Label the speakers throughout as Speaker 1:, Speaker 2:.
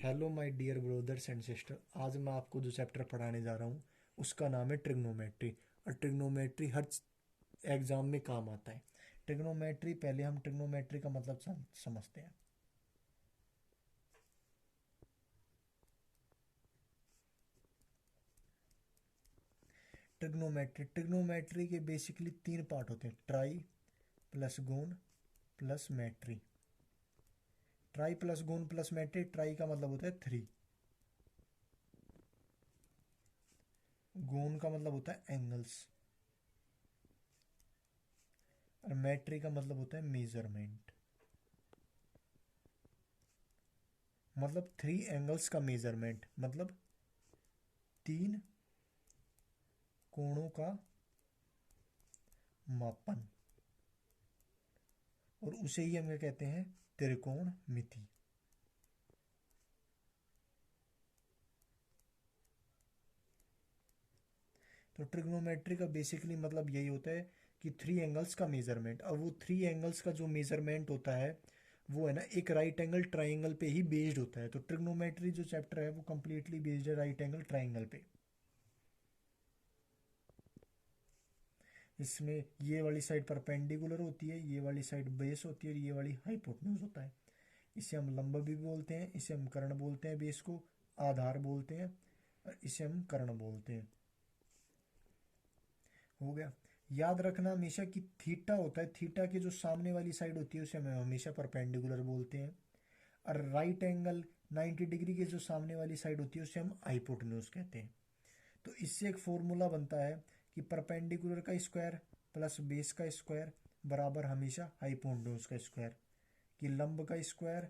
Speaker 1: Hello my dear brothers and sister. आज मैं आपको जो चैप्टर पढ़ाने जा रहा हूँ उसका नाम है ट्रिग्नोमेट्री। और ट्रिग्नोमेट्री हर एग्जाम में काम आता है। ट्रिग्नोमेट्री, पहले हम ट्रिग्नोमेट्री का मतलब समझते हैं। ट्रिग्नोमेट्री के बेसिकली तीन पार्ट होते हैं: ट्राई प्लस गोन प्लस मैट्री। ट्राई प्लस गोन प्लस मैट्री, ट्राई का मतलब होता है 3, गोन का मतलब होता है एंगल्स, और मैट्री का मतलब होता है मेजरमेंट। मतलब 3 एंगल्स का मेजरमेंट, मतलब 3 कोणों का मापन, और उसे ही हम क्या कहते हैं? त्रिकोणमिति। तो ट्रिग्नोमेट्री का बेसिकली मतलब यही होता है कि 3 एंगल्स का मेजरमेंट। अब वो 3 एंगल्स का जो मेजरमेंट होता है वो है ना एक राइट एंगल ट्राइंगल पे ही बेस्ड होता है। तो ट्रिग्नोमेट्री जो चैप्टर है वो कंप्लीटली बेस्ड है राइट एंगल ट्राइंगल पे। इसमें ये वाली साइड परपेंडिकुलर होती है, ये वाली साइड बेस होती है, और ये वाली हाइपोटेन्यूज होता है। इसे हम लंब भी बोलते हैं, इसे हम कर्ण बोलते हैं, बेस को आधार बोलते हैं, और इसे हम कर्ण बोलते हैं। हो गया। याद रखना हमेशा कि थीटा होता है, थीटा की जो सामने वाली साइड होती है उसे हम हमेशा परपेंडिकुलर बोलते हैं। और राइट एंगल 90 डिग्री की जो सामने वाली साइड होती है उसे हम हाइपोटेन्यूज कहते हैं। तो इससे एक फॉर्मूला बनता है कि परपेंडिकुलर का स्क्वायर प्लस बेस का स्क्वायर बराबर हमेशा हाइपोटेन्यूज का स्क्वायर, कि लंब का स्क्वायर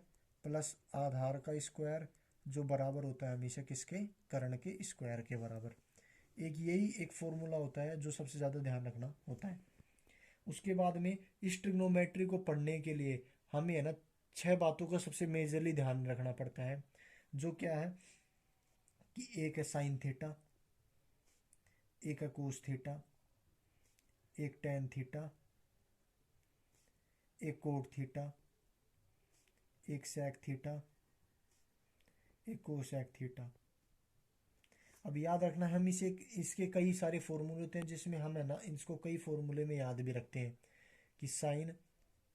Speaker 1: प्लस आधार का स्क्वायर जो बराबर होता है हमेशा किसके? कर्ण के स्क्वायर के बराबर। एक यही एक फॉर्मूला होता है जो सबसे ज़्यादा ध्यान रखना होता है। उसके बाद में इस ट्रिग्नोमेट्री को पढ़ने के लिए हमें है ना 6 बातों का सबसे मेजरली ध्यान रखना पड़ता है। जो क्या है कि एक है साइन थीटा, एक है कोस थीटा, एक टेन थीटा, एक कोट थीटा, एक सेक थीटा, एक कोसेक थीटा। अब याद रखना हम इसे इसके कई सारे फॉर्मूले होते हैं जिसमें हम है ना इसको कई फॉर्मूले में याद भी रखते हैं कि साइन,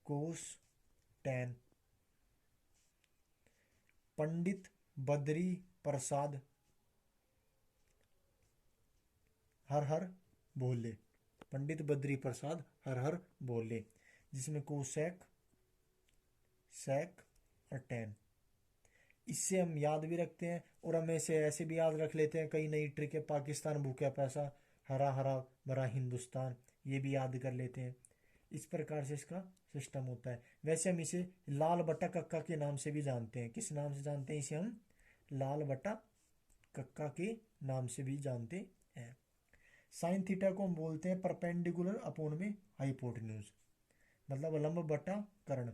Speaker 1: कोस, टेन। पंडित बद्री प्रसाद हर हर बोले, पंडित बद्री प्रसाद हर हर बोले, जिसमें कोसेक, सेक और टेन। इससे हम याद भी रखते हैं, और हम ऐसे ऐसे भी याद रख लेते हैं। कई नई ट्रिक है, पाकिस्तान भूखा पैसा, हरा हरा भरा हिंदुस्तान, ये भी याद कर लेते हैं। इस प्रकार से इसका सिस्टम होता है। वैसे हम इसे लाल बटा कक्का के नाम से भी जानते हैं। किस नाम से जानते हैं इसे? हम लाल बटा कक्का के नाम से भी जानते हैं। साइन थीटा को हम बोलते हैं परपेंडिकुलर अपोन में हाइपोटेन्यूज, मतलब लंब बटा कर्ण।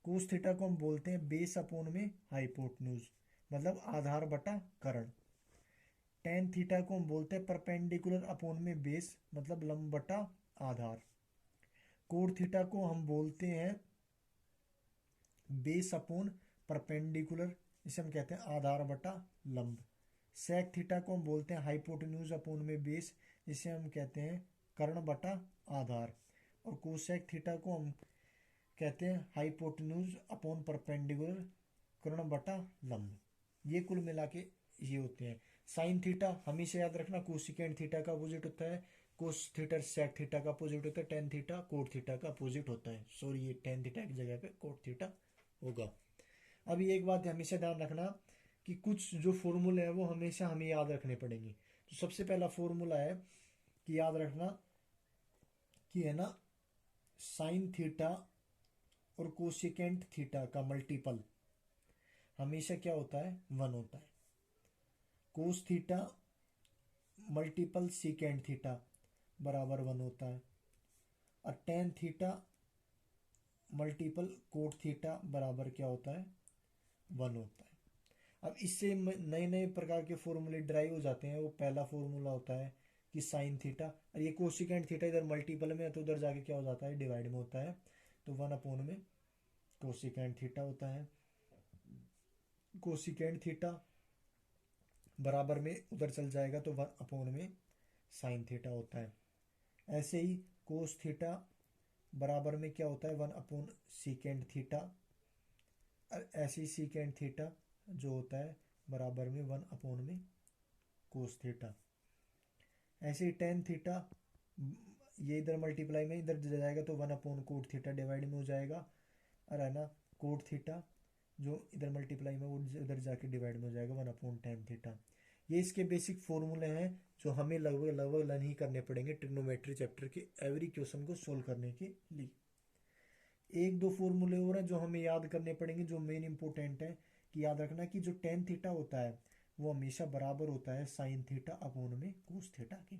Speaker 1: कोस थीटा को हम बोलते हैं बेस अपोन में हाइपोटेन्यूज, मतलब आधार बटा कर्ण। टेन थीटा को हम बोलते हैं परपेंडिकुलर अपोन में बेस, मतलब लंब बटा आधार। कोट थीटा को हम बोलते हैं बेस अपोन परपेंडिकुलर, इसे हम कहते हैं आधार बटा लंब। सेक थीटा को हम बोलते हैं हाइपोटेन्यूज अपोन में बेस, इसे हम कहते हैं कर्ण बटा आधार। और कोसेक थीटा को हम कहते हैं हाइपोटेन्यूज अपॉन परपेंडिकुलर, कर्ण बटा लंब। ये कुल मिला के ये होते हैं। साइन थीटा हमेशा याद रखना कोसिकेंट थीटा का अपोजिट होता है, कोस थीटा सेक थीटा का अपोजिट होता है, टेन थीटा कोट थीटा का अपोजिट होता है। सॉरी, ये टेन थीटा की जगह पे कोट थीटा होगा। अब ये एक बात हमेशा ध्यान रखना कि कुछ जो फॉर्मूले हैं वो हमेशा हमें याद रखने पड़ेंगे। तो सबसे पहला फॉर्मूला है कि याद रखना कि है ना साइन थीटा और कोसिकेंट थीटा का मल्टीपल हमेशा क्या होता है? 1 होता है। Cos theta multiple secant theta बराबर 1 होता है, और tan theta multiple cot theta बराबर क्या होता है? 1 होता है। अब इससे नए नए प्रकार के फॉर्मूले ड्राइव हो जाते हैं। वो पहला फॉर्मूला होता है कि साइन थीटा, और ये कोसिकेंट थीटा इधर मल्टीपल में है तो उधर जाके क्या हो जाता है? डिवाइड में होता है। तो 1 अपोन में कोसिकेंट थीटा होता है। कोसिकेंड थीटा बराबर में उधर चल जाएगा तो 1 में साइन थीटा होता है। ऐसे ही कोस थीटा बराबर में क्या होता है 1 सीकेंड थीटा। और ऐसे ही सीकेंड थीटा जो होता है बराबर में 1 में कोस थीटा। ऐसे ही टेन थीटा ये इधर मल्टीप्लाई में इधर जाएगा तो 1/कोट थीटा डिवाइड में हो जाएगा। और है ना कोट थीटा जो इधर मल्टीप्लाई में वो उधर जाके डिवाइड में हो जाएगा 1/tan थीटा। ये इसके बेसिक फॉर्मूले हैं जो हमें लगभग लर्न ही करने पड़ेंगे ट्रिग्नोमेट्री चैप्टर के एवरी क्वेश्चन को सोल्व करने के लिए। एक दो फॉर्मूले और हैं जो हमें याद करने पड़ेंगे जो मेन इंपॉर्टेंट है कि याद रखना कि जो टेन थीटा होता है वो हमेशा बराबर होता है साइन थीटा अपॉन में कोस थीटा के।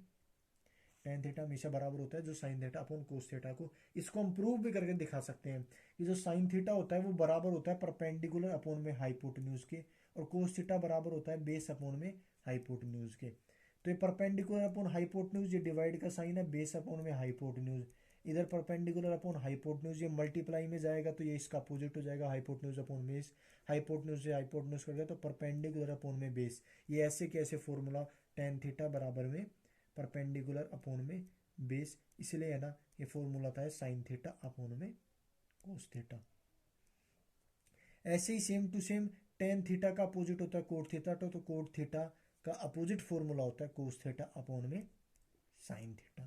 Speaker 1: टेन थीटा हमेशा बराबर होता है जो sine theta upon cos theta को। इसको हम प्रूव भी करके दिखा सकते हैं कि जो साइन थीटा होता है वो बराबर होता है परपेंडिकुलर अपॉन में हाइपोटेन्यूज के, और कोस थीटा बराबर होता है बेस अपॉन में हाइपोटेन्यूज के। तो ये परपेंडिकुलर अपॉन हाइपोटेन्यूज ये डिवाइड का साइन है, बेस अपॉन में हाइपोटेन्यूज, इधर परपेंडिकुलर अपॉन हाइपोटेन्यूज ये मल्टीप्लाई में जाएगा तो ये इसका अपोजिट हो जाएगा हाइपोटेन्यूज अपॉन बेस। हाइपोटेन्यूज से हाइपोटेन्यूज कर दिया तो परपेंडिकुलर अपॉन में बेस। ये ऐसे कैसे फॉर्मूला टेन थीटा बराबर में परपेंडिकुलर अपॉन में बेस, इसलिए है ना ये फॉर्मूला था साइन थीटा अपॉन में कोस थीटा। ऐसे ही same to same tan theta का अपोजिट होता है कोट थीटा, तो कोट थीटा का अपोजिट फॉर्मूला होता है कोस थीटा अपॉन में साइन थीटा।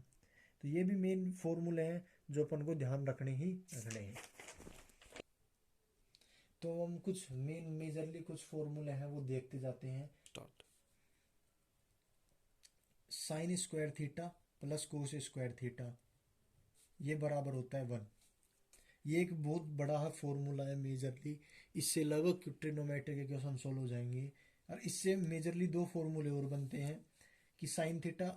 Speaker 1: तो ये भी मेन फॉर्मूले हैं जो अपन को ध्यान रखने हैं। तो हम कुछ मेजरली कुछ फॉर्मूले हैं वो देखते जाते हैं। Sine square theta plus cos square theta ये बराबर होता है 1। ये एक बहुत बड़ा फॉर्मूला है मेजरली, इससे लगभग ट्रिग्नोमेट्री के क्वेश्चन सोल्व हो जाएंगे। और इससे मेजरली दो फॉर्मूले और बनते हैं कि sine theta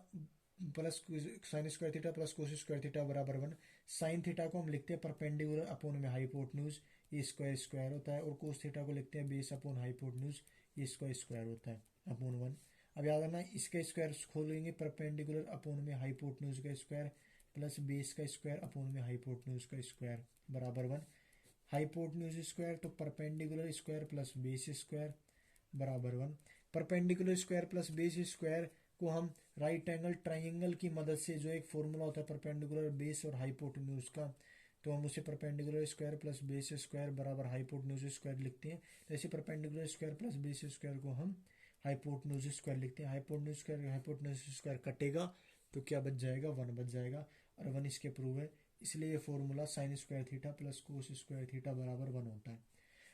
Speaker 1: plus sine square theta plus cos square theta बराबर 1। साइन थीटा को हम लिखते हैं परपेंडिकुलर अपॉन में हाइपोटेन्यूज, ये स्क्वायर स्क्वायर होता है, और कोस थीटा को लिखते हैं बेस अपॉन हाइपोटेन्यूज, ये स्क्वायर स्क्वायर होता है अपॉन 1। अब याद रखना इसका स्क्वायर खोलेंगे परपेंडिकुलर अपॉन में हाइपोटेन्यूज का स्क्वायर प्लस बेस का स्क्वायर अपॉन में हाइपोटेन्यूज का स्क्वायर बराबर 1। हाइपोटेन्यूज स्क्वायर तो perpendicular square plus base square बराबर 1। Perpendicular square plus base square को हम राइट एंगल ट्राइंगल की मदद से, जो एक फॉर्मूला होता है परपेंडिकुलर बेस और हाइपोटेन्यूज का, तो हम उसे perpendicular square plus base square बराबर हाइपोटेन्यूज स्क्वायर लिखते हैं। तो ऐसे perpendicular square plus base square को हम हाइपोटेन्यूज स्क्वायर लिखते हैं। हाइपोटेन्यूज स्क्वायर कटेगा तो क्या बच जाएगा 1 बच जाएगा, और 1 इसके प्रूव है। इसलिए ये formula sine square theta plus cos square theta बराबर 1 होता है।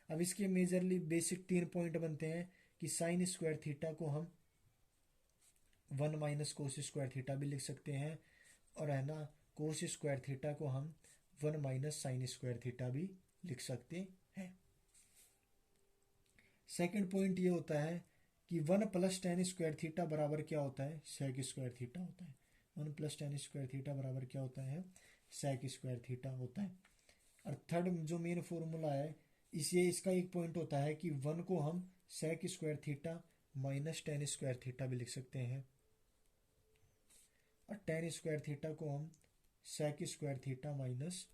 Speaker 1: अब इसके मेजरली बेसिक 3 पॉइंट बनते हैं कि साइन स्क्वायर थीटा को हम 1 माइनस कोस स्क्वायर थीटा भी लिख सकते हैं, और है ना कोस स्क्वायर थीटा को हम 1 माइनस साइन स्क्वायर थीटा भी लिख सकते हैं। सेकंड पॉइंट ये होता है कि 1 प्लस टेन स्क्वायर थीटा बराबर क्या होता है सेक स्क्वायर थीटा होता है। 1 प्लस टेन स्क्वायर थीटा बराबर क्या होता है सेक स्क्वायर थीटा होता है। और थर्ड जो मेन फॉर्मूला है इसका एक पॉइंट होता है कि 1 को हम sec square theta minus ten square theta भी लिख सकते हैं, और टेन स्क्वायर थीटा को हम सेक स्क्वायर थीटा माइनस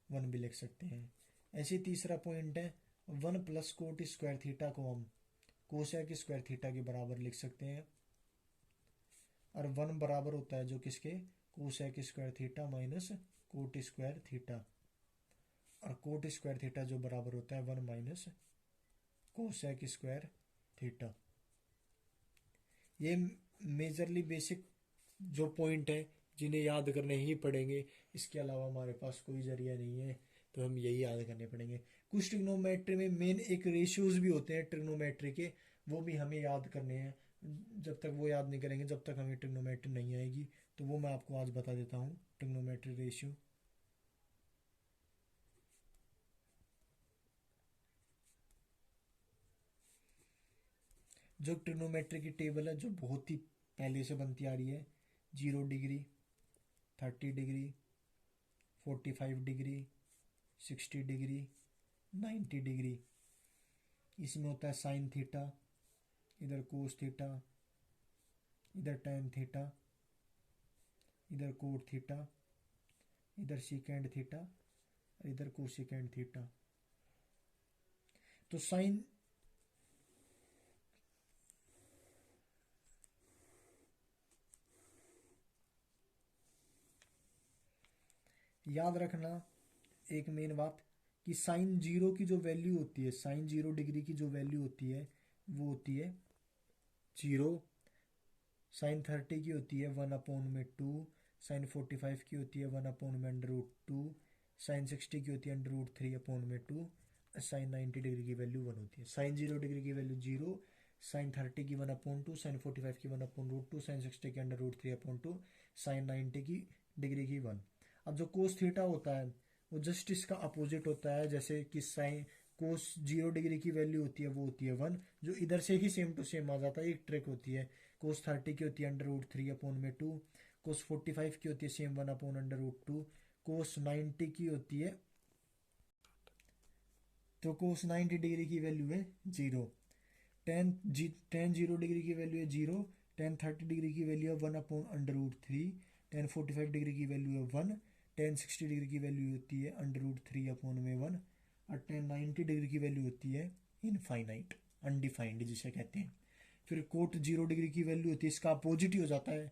Speaker 1: 1 भी लिख सकते हैं। ऐसे तीसरा पॉइंट है 1 प्लस कोट स्क्वायर थीटा को हम कोसेक स्क्वायर थीटा के बराबर लिख सकते हैं, और 1 बराबर होता है जो किसके cosec square theta minus cot square theta, और कोट स्क्वायर थीटा जो बराबर होता है 1 माइनस कोसेक स्क्वायर थीटा। ये मेजरली बेसिक जो पॉइंट है जिन्हें याद करने ही पड़ेंगे, इसके अलावा हमारे पास कोई जरिया नहीं है, तो हम यही याद करने पड़ेंगे। कुछ ट्रिग्नोमेट्री में मेन एक रेशियोज भी होते हैं ट्रिग्नोमेट्री के, वो भी हमें याद करने हैं। जब तक वो याद नहीं करेंगे जब तक हमें ट्रिग्नोमेट्री नहीं आएगी, तो वो मैं आपको आज बता देता हूँ ट्रिग्नोमेट्री रेशियो। जो ट्रिग्नोमेट्री की टेबल है जो बहुत ही पहले से बनती आ रही है, 0 degree, 30 degree, 45 degree, 60 degree, 90 degree. इसमें होता है साइन थीटा, इधर कोस थीटा, इधर टेन थीटा, इधर कोट थीटा, इधर सीकेंड थीटा, और इधर कोसिकेंड थीटा। तो साइन याद रखना एक मेन बात कि साइन जीरो की जो वैल्यू होती है, साइन 0 डिग्री की जो वैल्यू होती है वो होती है 0। साइन 30 की होती है 1/2। साइन 45 की होती है 1/√2। साइन 60 की होती है √3/2। साइन 90 डिग्री की वैल्यू 1 होती है। साइन 0 डिग्री की वैल्यू 0, साइन 30 की 1/2, साइन 45 की 1/√2, साइन 60 की √3/2, साइन 90 डिग्री की 1। अब जो कोस थीटा होता है वो जस्ट इसका अपोजिट होता है। जैसे कि साइन कोस 0 डिग्री की वैल्यू होती है वो होती है 1, जो इधर से ही सेम टू सेम आ जाता है। एक ट्रिक होती है, कोस 30 की होती है √3/2, कोस 45 की होती है सेम 1/√2, कोस 90 की होती है, तो कोस 90 डिग्री की वैल्यू है 0। टेन 0 डिग्री की वैल्यू है 0। टेन 30 डिग्री की वैल्यू है 1/√3। टेन 45 डिग्री की वैल्यू है 1। टेन 60 डिग्री की वैल्यू होती है √3/1। और टेन 90 डिग्री की वैल्यू होती है इनफाइनाइट, अनडिफाइंड जिसे कहते हैं। फिर कोट 0 डिग्री की वैल्यू होती है, इसका अपोजिट ही हो जाता है,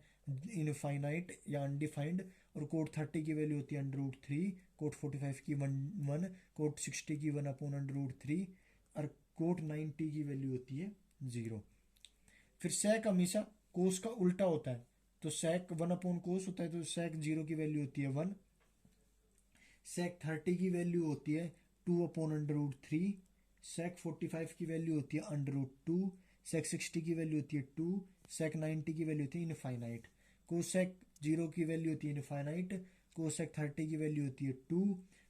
Speaker 1: इनफाइनाइट या अनडिफाइंड। और कोट 30 की वैल्यू होती है √3। कोट 45 की 1। कोट 60 की 1/√3। और कोट 90 की वैल्यू होती है 0। फिर सेक हमेशा कोस का उल्टा होता है, तो सेक 1/कोस होता है, तो सेक 0 की वैल्यू होती है 1। सेक 30 की वैल्यू होती है 2/√3। सेक 45 की वैल्यू होती है √2। सेक 60 की वैल्यू होती है 2। सेक 90 की वैल्यू होती है इनफाइनाइट। कोसेक 0 की वैल्यू होती है इनफाइनाइट। कोसेक 30 की वैल्यू होती है 2।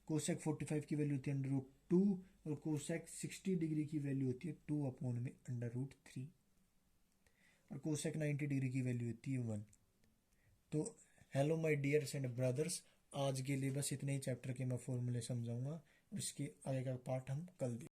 Speaker 1: कोसेक 45 की वैल्यू होती है √2। और कोसेक 60 डिग्री की वैल्यू होती है 2/√3। और कोसेक 90 डिग्री की वैल्यू होती है 1। तो hello my dears and brothers, आज के लिए बस इतने ही चैप्टर के मैं फॉर्मूले समझाऊंगा, और इसके आगे का पार्ट हम कल